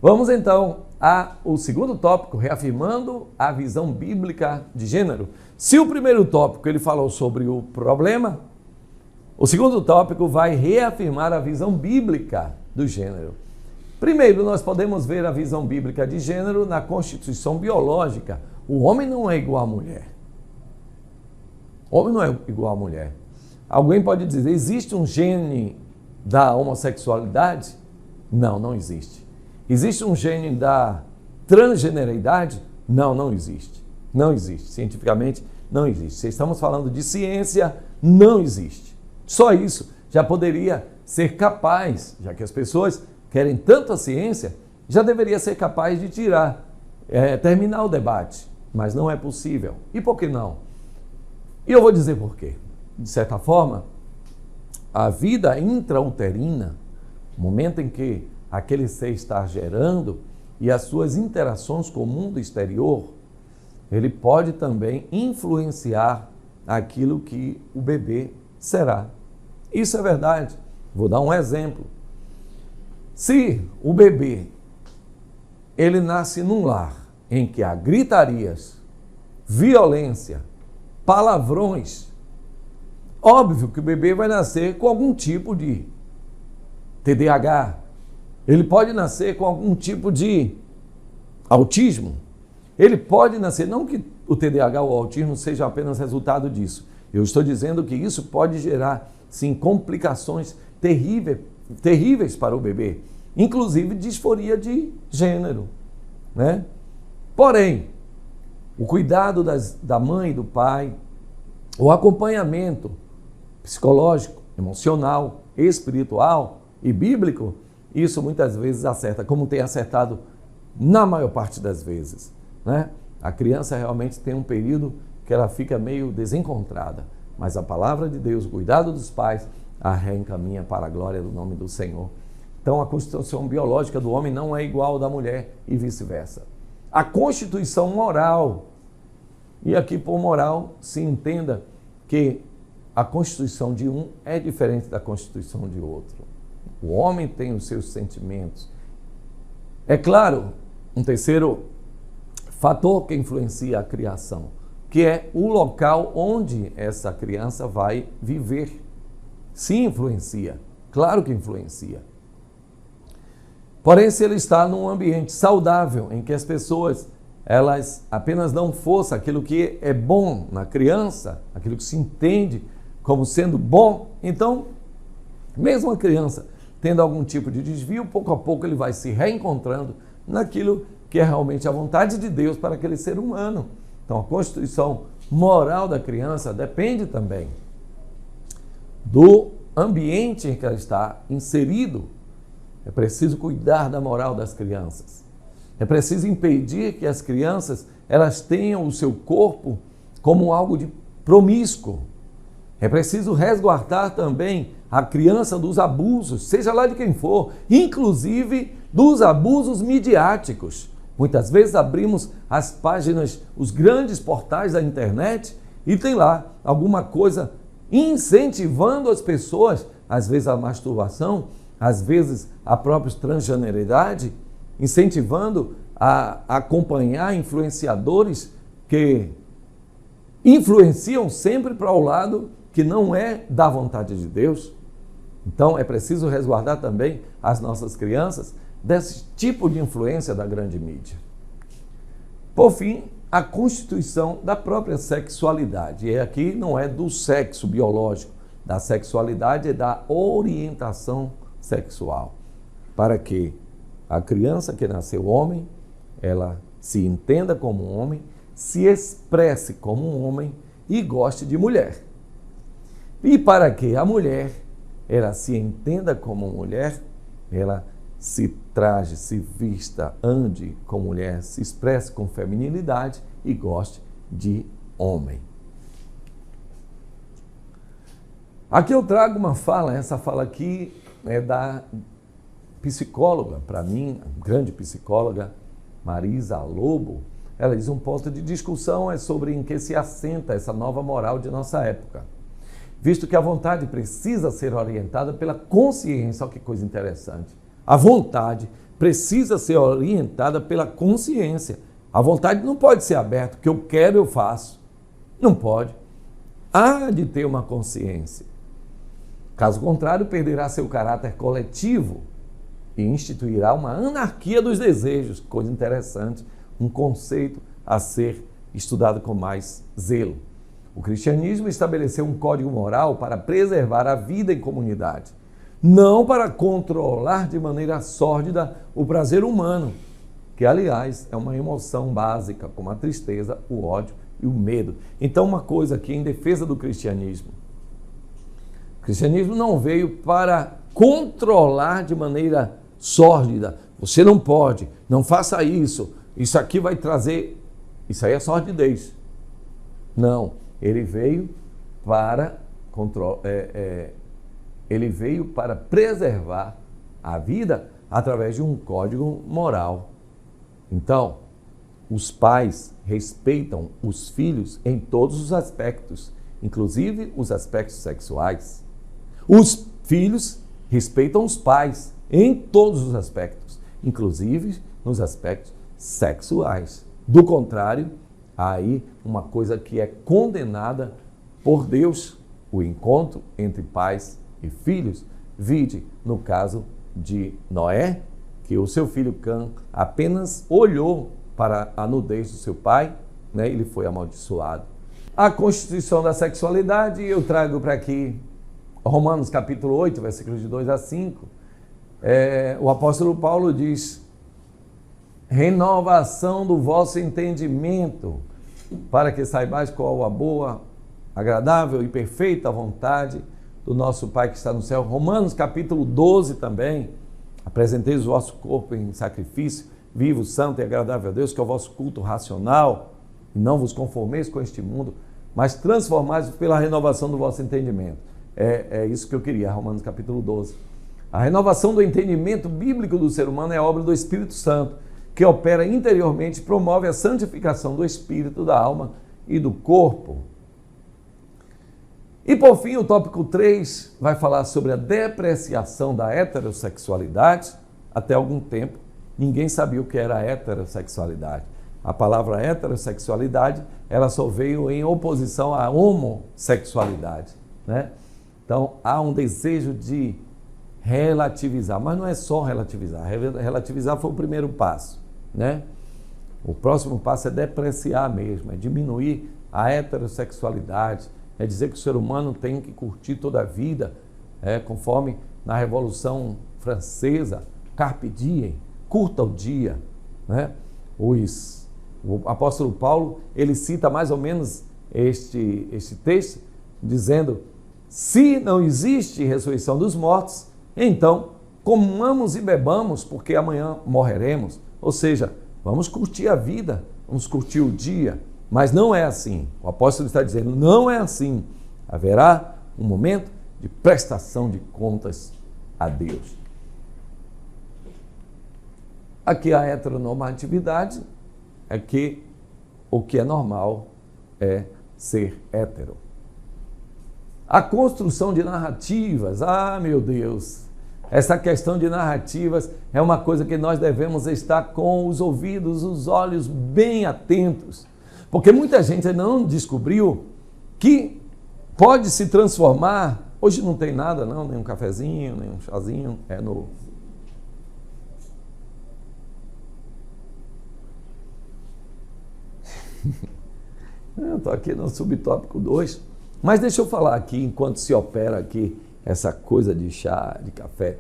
Vamos então ao segundo tópico, reafirmando a visão bíblica de gênero. Se o primeiro tópico ele falou sobre o problema, o segundo tópico vai reafirmar a visão bíblica do gênero. Primeiro, nós podemos ver a visão bíblica de gênero na constituição biológica. O homem não é igual à mulher. O homem não é igual à mulher. Alguém pode dizer, existe um gene da homossexualidade? Não, não existe. Existe um gene da transgeneridade? Não, não existe. Não existe. Cientificamente, não existe. Se estamos falando de ciência, não existe. Só isso já poderia ser capaz, já que as pessoas querem tanto a ciência, já deveria ser capaz de terminar o debate. Mas não é possível. E por que não? E eu vou dizer por quê. De certa forma, a vida intrauterina, o momento em que aquele ser está gerando e as suas interações com o mundo exterior, ele pode também influenciar aquilo que o bebê será. Isso é verdade. Vou dar um exemplo. Se o bebê ele nasce num lar em que há gritarias, violência, palavrões, óbvio que o bebê vai nascer com algum tipo de TDAH. Ele pode nascer com algum tipo de autismo. Ele pode nascer, não que o TDAH ou o autismo seja apenas resultado disso. Eu estou dizendo que isso pode gerar, sim, complicações terríveis para o bebê, inclusive disforia de gênero, né? Porém, o cuidado da mãe e do pai, o acompanhamento psicológico, emocional, espiritual e bíblico, isso muitas vezes acerta, como tem acertado na maior parte das vezes, né? A criança realmente tem um período que ela fica meio desencontrada, mas a palavra de Deus, o cuidado dos pais, a reencaminha para a glória do nome do Senhor. Então a constituição biológica do homem não é igual à da mulher e vice-versa. A constituição moral, e aqui por moral se entenda que a constituição de um é diferente da constituição de outro. O homem tem os seus sentimentos. É claro, um terceiro fator que influencia a criação, que é o local onde essa criança vai viver. Sim, influencia. Claro que influencia. Porém, se ele está num ambiente saudável, em que as pessoas elas apenas dão força àquilo que é bom na criança, aquilo que se entende como sendo bom. Então, mesmo a criança tendo algum tipo de desvio, pouco a pouco ele vai se reencontrando naquilo que é realmente a vontade de Deus para aquele ser humano. Então, a constituição moral da criança depende também do ambiente em que ela está inserido. É preciso cuidar da moral das crianças. É preciso impedir que as crianças elas tenham o seu corpo como algo de promíscuo. É preciso resguardar também a criança dos abusos, seja lá de quem for, inclusive dos abusos midiáticos. Muitas vezes abrimos as páginas, os grandes portais da internet e tem lá alguma coisa incentivando as pessoas, às vezes a masturbação, às vezes a própria transgeneridade, incentivando a acompanhar influenciadores que influenciam sempre para o lado que não é da vontade de Deus. Então é preciso resguardar também as nossas crianças desse tipo de influência da grande mídia. Por fim, a constituição da própria sexualidade. E aqui não é do sexo biológico, da sexualidade é da orientação sexual. Para que a criança que nasceu homem, ela se entenda como um homem, se expresse como um homem e goste de mulher. E para que a mulher, ela se entenda como mulher, ela se traje, se vista, ande com mulher, se expresse com feminilidade e goste de homem. Aqui eu trago uma fala, essa fala aqui é da psicóloga, para mim, grande psicóloga, Marisa Lobo. Ela diz: um ponto de discussão é sobre em que se assenta essa nova moral de nossa época, visto que a vontade precisa ser orientada pela consciência. Olha que coisa interessante. A vontade precisa ser orientada pela consciência. A vontade não pode ser aberta, o que eu quero eu faço. Não pode. Há de ter uma consciência. Caso contrário, perderá seu caráter coletivo e instituirá uma anarquia dos desejos. Coisa interessante, um conceito a ser estudado com mais zelo. O cristianismo estabeleceu um código moral para preservar a vida em comunidade, não para controlar de maneira sórdida o prazer humano, que, aliás, é uma emoção básica, como a tristeza, o ódio e o medo. Então, uma coisa aqui em defesa do cristianismo. O cristianismo não veio para controlar de maneira sórdida. Você não pode, não faça isso, isso aqui vai trazer... Isso aí é sordidez. Não, ele veio para ele veio para preservar a vida através de um código moral. Então, os pais respeitam os filhos em todos os aspectos, inclusive os aspectos sexuais. Os filhos respeitam os pais em todos os aspectos, inclusive nos aspectos sexuais. Do contrário, há aí uma coisa que é condenada por Deus, o encontro entre pais e filhos. Vide no caso de Noé, que o seu filho Cã apenas olhou para a nudez do seu pai, né? Ele foi amaldiçoado. A constituição da sexualidade, eu trago para aqui Romanos capítulo 8, versículos de 2 a 5. O apóstolo Paulo diz: renovação do vosso entendimento, para que saibais qual a boa, agradável e perfeita vontade do nosso Pai que está no céu. Romanos capítulo 12 também: apresenteis o vosso corpo em sacrifício vivo, santo e agradável a Deus, que é o vosso culto racional, e não vos conformeis com este mundo, mas transformais-vos pela renovação do vosso entendimento. É isso que eu queria, Romanos capítulo 12. A renovação do entendimento bíblico do ser humano é obra do Espírito Santo, que opera interiormente e promove a santificação do espírito, da alma e do corpo. E por fim, o tópico 3 vai falar sobre a depreciação da heterossexualidade. Até algum tempo, ninguém sabia o que era a heterossexualidade. A palavra heterossexualidade, ela só veio em oposição à homossexualidade, né? Então, há um desejo de relativizar, mas não é só relativizar. Relativizar foi o primeiro passo, né? O próximo passo é depreciar mesmo, é diminuir a heterossexualidade, é dizer que o ser humano tem que curtir toda a vida, conforme na Revolução Francesa, carpe diem, curta o dia, né? O apóstolo Paulo, ele cita mais ou menos este texto, dizendo: se não existe ressurreição dos mortos, então comamos e bebamos, porque amanhã morreremos. Ou seja, vamos curtir a vida, vamos curtir o dia, mas não é assim. O apóstolo está dizendo, não é assim. Haverá um momento de prestação de contas a Deus. Aqui a heteronormatividade é que o que é normal é ser hétero. A construção de narrativas, meu Deus, essa questão de narrativas é uma coisa que nós devemos estar com os ouvidos, os olhos bem atentos, porque muita gente ainda não descobriu que pode se transformar. Hoje não tem nada não, nem um cafezinho, nem um chazinho, Eu estou aqui no subtópico 2, mas deixa eu falar aqui, enquanto se opera aqui essa coisa de chá, de café,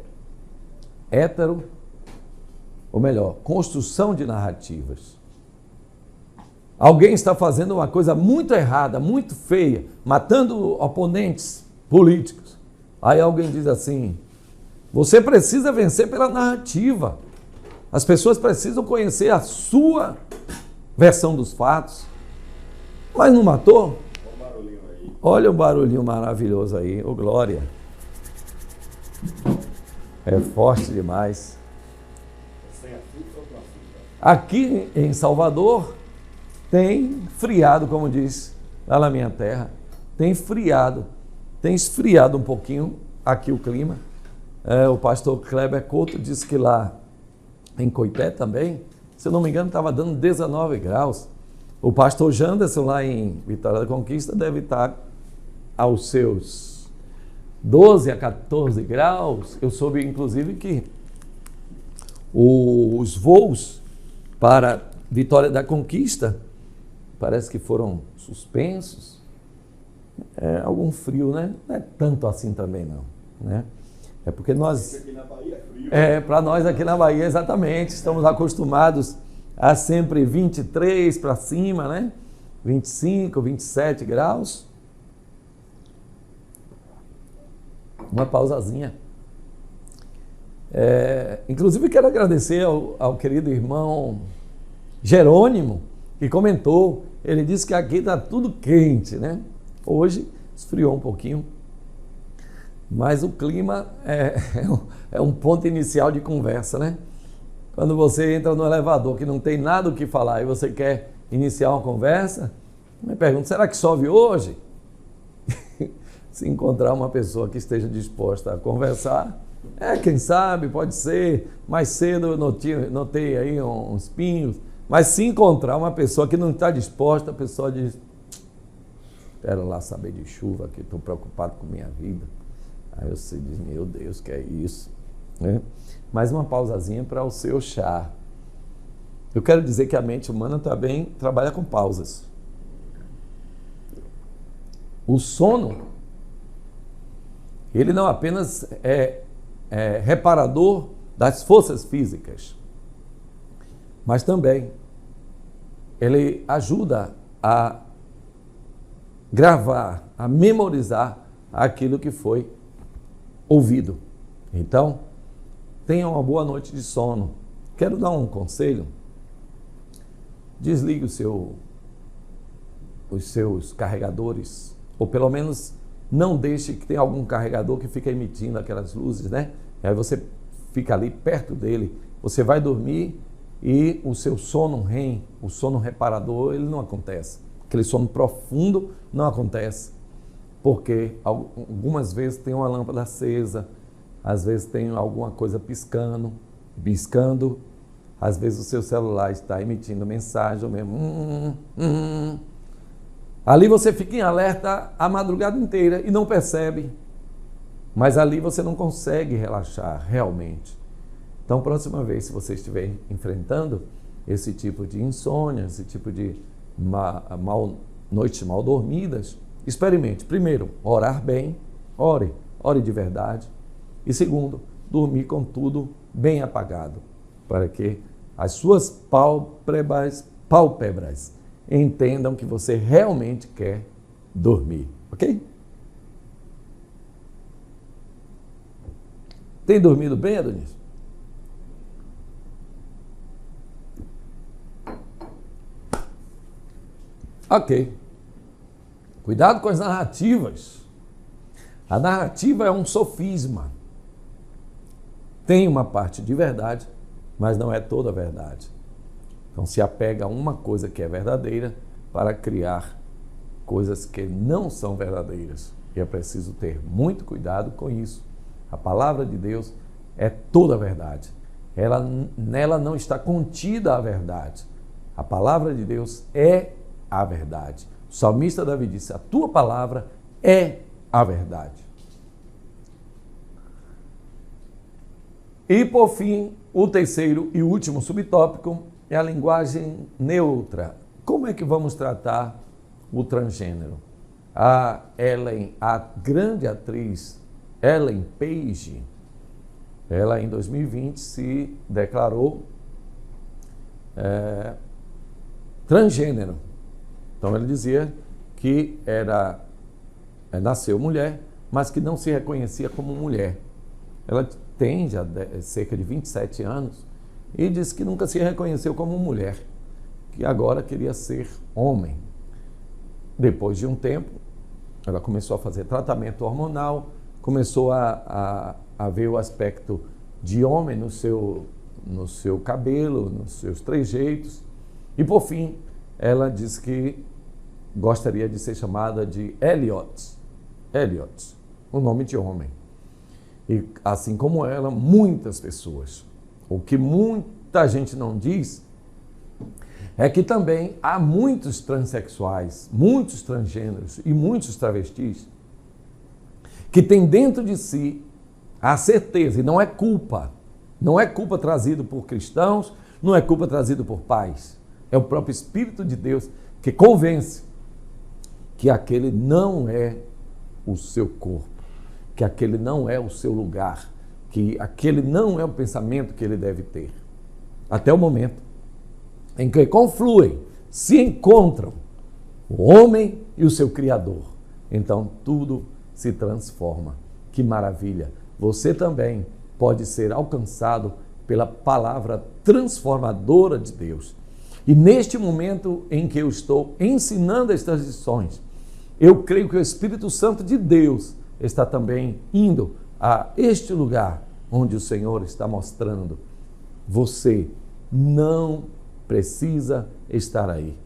hétero, ou melhor, construção de narrativas. Alguém está fazendo uma coisa muito errada, muito feia, matando oponentes políticos. Aí alguém diz assim, você precisa vencer pela narrativa. As pessoas precisam conhecer a sua versão dos fatos. Mas não matou? Olha o barulhinho maravilhoso aí, ô glória. É forte demais. Aqui em Salvador tem friado, como diz lá na minha terra, tem esfriado um pouquinho aqui o clima. O pastor Kleber Couto disse que lá em Coité também, se eu não me engano, estava dando 19 graus. O pastor Janderson lá em Vitória da Conquista deve estar aos seus 12 a 14 graus. Eu soube, inclusive, que os voos para Vitória da Conquista parece que foram suspensos. Algum frio, né? Não é tanto assim também, não, né? É porque nós... Aqui na Bahia é frio. Para nós aqui na Bahia, exatamente. Estamos acostumados a sempre 23 para cima, né? 25, 27 graus. Uma pausazinha. Inclusive, quero agradecer ao querido irmão Jerônimo, que comentou. Ele disse que aqui está tudo quente, né? Hoje esfriou um pouquinho, mas o clima é um ponto inicial de conversa, né? Quando você entra no elevador que não tem nada o que falar e você quer iniciar uma conversa, me pergunto, será que chove hoje? Se encontrar uma pessoa que esteja disposta a conversar, quem sabe, pode ser. Mais cedo eu notei aí uns pinhos, mas se encontrar uma pessoa que não está disposta, a pessoa diz, quero lá saber de chuva, que estou preocupado com minha vida. Aí você diz, meu Deus, que é isso? Né? Mais uma pausazinha para o seu chá. Eu quero dizer que a mente humana também trabalha com pausas. O sono, ele não apenas é reparador das forças físicas, mas também ele ajuda a gravar, a memorizar aquilo que foi ouvido. Então, tenha uma boa noite de sono. Quero dar um conselho. Desligue os seus carregadores, ou pelo menos não deixe que tenha algum carregador que fique emitindo aquelas luzes, né? Aí você fica ali perto dele, você vai dormir e o seu sono REM, o sono reparador, ele não acontece. Aquele sono profundo não acontece, porque algumas vezes tem uma lâmpada acesa, às vezes tem alguma coisa piscando, às vezes o seu celular está emitindo mensagem, ou mesmo Ali você fica em alerta a madrugada inteira e não percebe, mas ali você não consegue relaxar realmente. Então, próxima vez, se você estiver enfrentando esse tipo de insônia, esse tipo de noites mal dormidas, experimente. Primeiro, orar bem, ore de verdade. E segundo, dormir com tudo bem apagado, para que as suas pálpebras entendam que você realmente quer dormir, ok? Tem dormido bem, Adonis? Ok. Cuidado com as narrativas. A narrativa é um sofisma. Tem uma parte de verdade, mas não é toda a verdade. Então se apega a uma coisa que é verdadeira para criar coisas que não são verdadeiras. E é preciso ter muito cuidado com isso. A palavra de Deus é toda a verdade. Nela não está contida a verdade. A palavra de Deus é a verdade. O salmista Davi disse: a tua palavra é a verdade. E por fim, o terceiro e último subtópico é a linguagem neutra. Como é que vamos tratar o transgênero? A grande atriz Ellen Page, ela em 2020 se declarou transgênero. Então ele dizia que nasceu mulher, mas que não se reconhecia como mulher. Ela tem já cerca de 27 anos e disse que nunca se reconheceu como mulher, que agora queria ser homem. Depois de um tempo, ela começou a fazer tratamento hormonal, começou a ver o aspecto de homem no seu cabelo, nos seus trejeitos, e por fim, ela disse que gostaria de ser chamada de Elliot, o nome de homem. E assim como ela, muitas pessoas. O que muita gente não diz é que também há muitos transexuais, muitos transgêneros e muitos travestis que têm dentro de si a certeza, e não é culpa trazido por cristãos, não é culpa trazido por pais, é o próprio Espírito de Deus que convence que aquele não é o seu corpo, que aquele não é o seu lugar, que aquele não é o pensamento que ele deve ter. Até o momento em que confluem, se encontram o homem e o seu Criador, então tudo se transforma. Que maravilha! Você também pode ser alcançado pela palavra transformadora de Deus. E neste momento em que eu estou ensinando estas lições, eu creio que o Espírito Santo de Deus está também indo a este lugar onde o Senhor está mostrando. Você não precisa estar aí.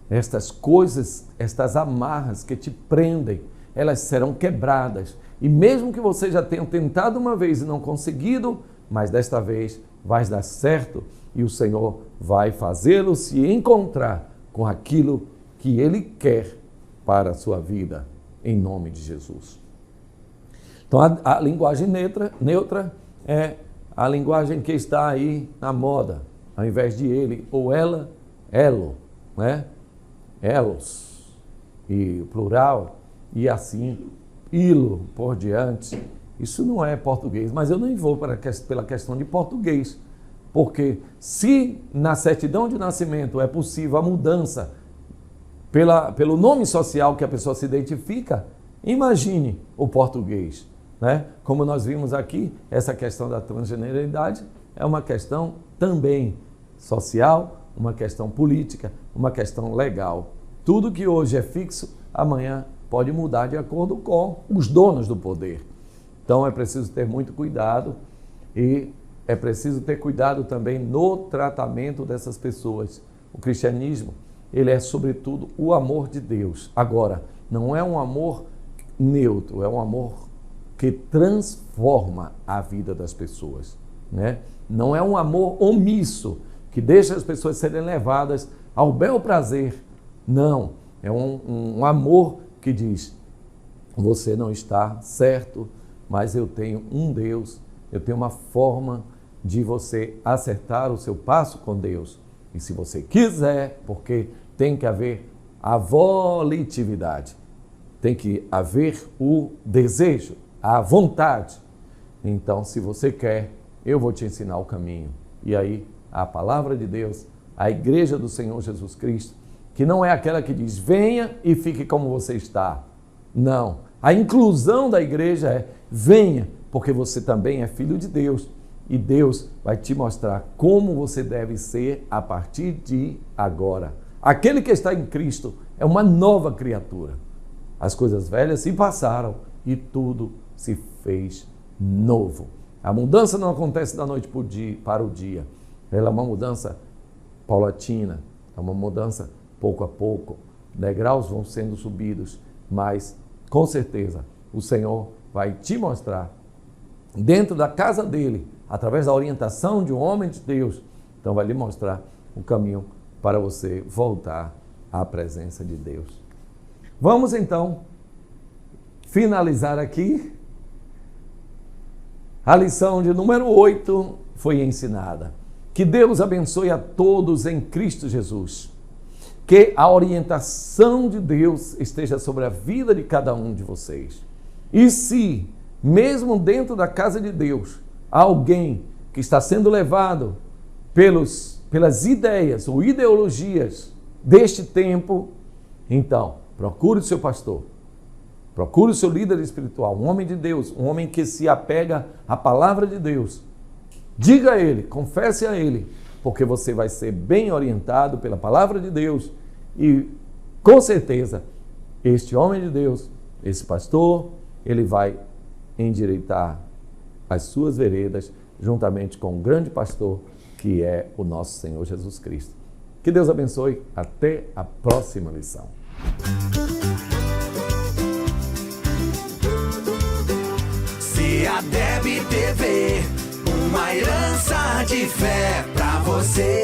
Estas coisas, estas amarras que te prendem, elas serão quebradas. E mesmo que você já tenha tentado uma vez e não conseguido, mas desta vez vai dar certo e o Senhor vai fazê-lo se encontrar com aquilo que Ele quer para a sua vida, em nome de Jesus. Então a linguagem neutra é a linguagem que está aí na moda, ao invés de ele ou ela, elo, né? Elos, e plural, e assim, ilo por diante. Isso não é português, mas eu nem vou pela questão de português, porque se na certidão de nascimento é possível a mudança pelo nome social que a pessoa se identifica, imagine o português, né? Como nós vimos aqui, essa questão da transgeneridade é uma questão também social, uma questão política, uma questão legal. Tudo que hoje é fixo, amanhã pode mudar de acordo com os donos do poder. Então é preciso ter muito cuidado e é preciso ter cuidado também no tratamento dessas pessoas. O cristianismo, ele é sobretudo o amor de Deus. Agora, não é um amor neutro, é um amor que transforma a vida das pessoas, né? Não é um amor omisso, que deixa as pessoas serem levadas ao bel prazer. Não, é um amor que diz: você não está certo, mas eu tenho um Deus, eu tenho uma forma de você acertar o seu passo com Deus. E se você quiser, porque tem que haver a volitividade, tem que haver o desejo, a vontade. Então, se você quer, eu vou te ensinar o caminho. E aí, a palavra de Deus, a igreja do Senhor Jesus Cristo, que não é aquela que diz, venha e fique como você está. Não. A inclusão da igreja é, venha, porque você também é filho de Deus. E Deus vai te mostrar como você deve ser a partir de agora. Aquele que está em Cristo é uma nova criatura. As coisas velhas se passaram e tudo se fez novo. A mudança não acontece da noite para o dia. Ela é uma mudança paulatina, é uma mudança pouco a pouco. Degraus vão sendo subidos, mas com certeza o Senhor vai te mostrar dentro da casa dele, através da orientação de um homem de Deus, então vai lhe mostrar o caminho para você voltar à presença de Deus. Vamos então finalizar aqui. A lição de número 8 foi ensinada. Que Deus abençoe a todos em Cristo Jesus. Que a orientação de Deus esteja sobre a vida de cada um de vocês. E se, mesmo dentro da casa de Deus, há alguém que está sendo levado pelas ideias ou ideologias deste tempo, então, procure o seu pastor. Procure o seu líder espiritual, um homem de Deus, um homem que se apega à palavra de Deus. Diga a ele, confesse a ele, porque você vai ser bem orientado pela palavra de Deus e, com certeza, este homem de Deus, esse pastor, ele vai endireitar as suas veredas juntamente com o grande pastor que é o nosso Senhor Jesus Cristo. Que Deus abençoe. Até a próxima lição. CEADEB TV, uma herança de fé pra você.